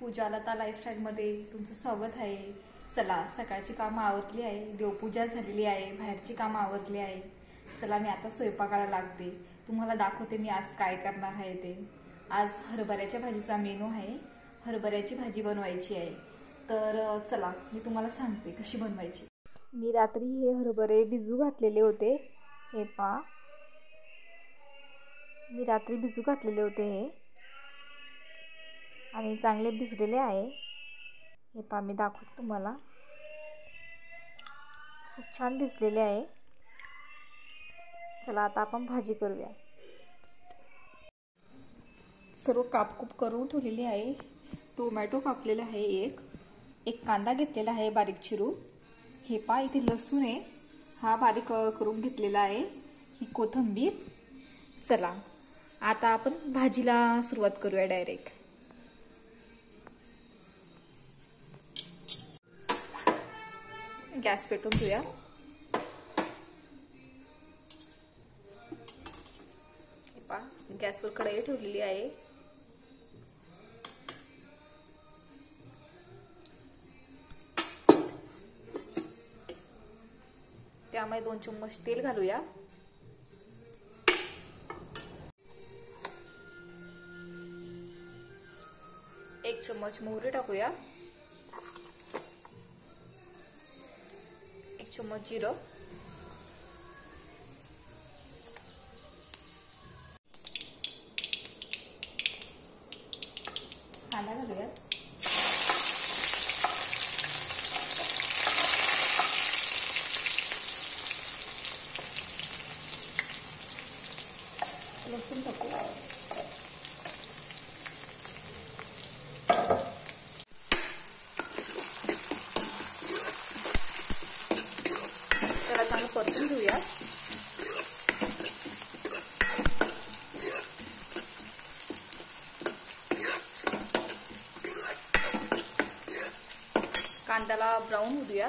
पूजा लता लाईफस्टाईलमध्ये तुमचं स्वागत आहे। चला, सकाळची कामं आवरली आहे, देवपूजा झालेली आहे, बाहेरची कामं आवरली आहे। चला मी आता स्वयंपाकाला लागते, तुम्हाला दाखवते मी आज काय करणार आहे ते। आज हरभऱ्याच्या भाजीचा मेनू आहे, हरभऱ्याची भाजी बनवायची आहे। तर चला मी तुम्हाला सांगते कशी बनवायची। मी रात्री हे हरभरे भिजू घातलेले होते, हे पहा मी रात्री भिजू घातलेले होते हे, आणि चांगले भिजलेले आहे। हे पहा मी दाखवते तुम्हाला, खूप छान भिजलेले आहे। चला आता आपण भाजी करूया। सर्व कापकूप करून ठेवलेली आहे। टोमॅटो कापलेला आहे, एक कांदा घेतलेला आहे बारीक चिरून। हे पहा इथे लसूण आहे, हा बारीक करून घेतलेला आहे। ही कोथिंबीर। चला आता आपण भाजीला सुरुवात करूया डायरेक्ट। गॅस पेटवून घेऊया। गॅसवर कढई ठेवलेली आहे। त्यामध्ये 2 चम्मच तेल घालूया। एक चम्मच मोहरी टाकूया। 1 चम्मच जिरं, कांदा घालूया। लसूण टाकूया। त्याला चांगलं परतून घेऊया। कांद्याला ब्राऊन होऊ द्या।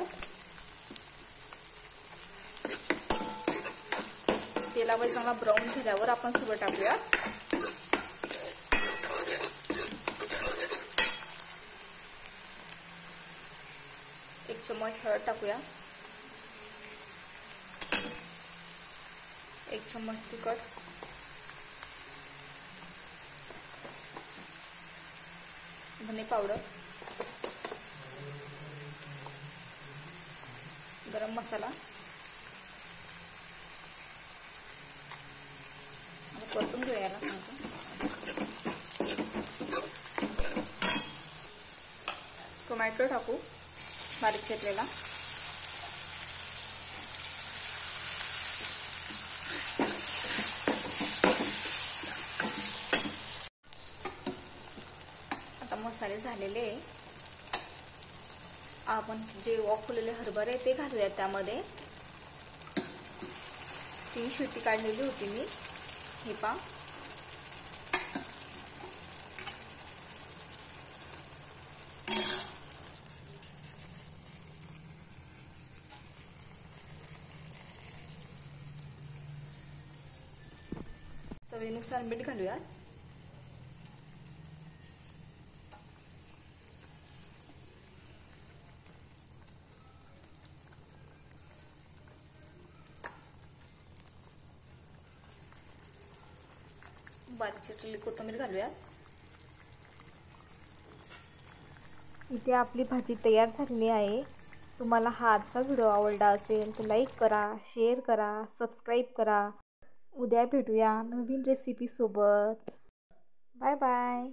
तेलावर चांगला ब्राऊन झाल्यावर आपण सगळं टाकूया। एक चम्मच हळद टाकूया। 1 चम्मच तिखट, धने पावडर, गरम मसाला, परतून घेऊया सांगतो। टोमॅटो टाकू बारीक चिरलेला। आता मसाले झालेले, आपण जे वाफवलेले हरभरे ते घालूया त्यामध्ये। 3 शिट्टी काढलेली होती मी, हे पहा। चवीनुसार मीठ घालूया। बारीक चिरलेली कोथिंबीर घालूया। इथे आपली भाजी तयार झालेली आहे। तुम्हाला हा आजचा व्हिडिओ आवडला असेल तर लाईक करा, शेअर करा, सबस्क्राईब करा। उद्या भेटूया नवीन रेसिपी सोबत। Bye bye.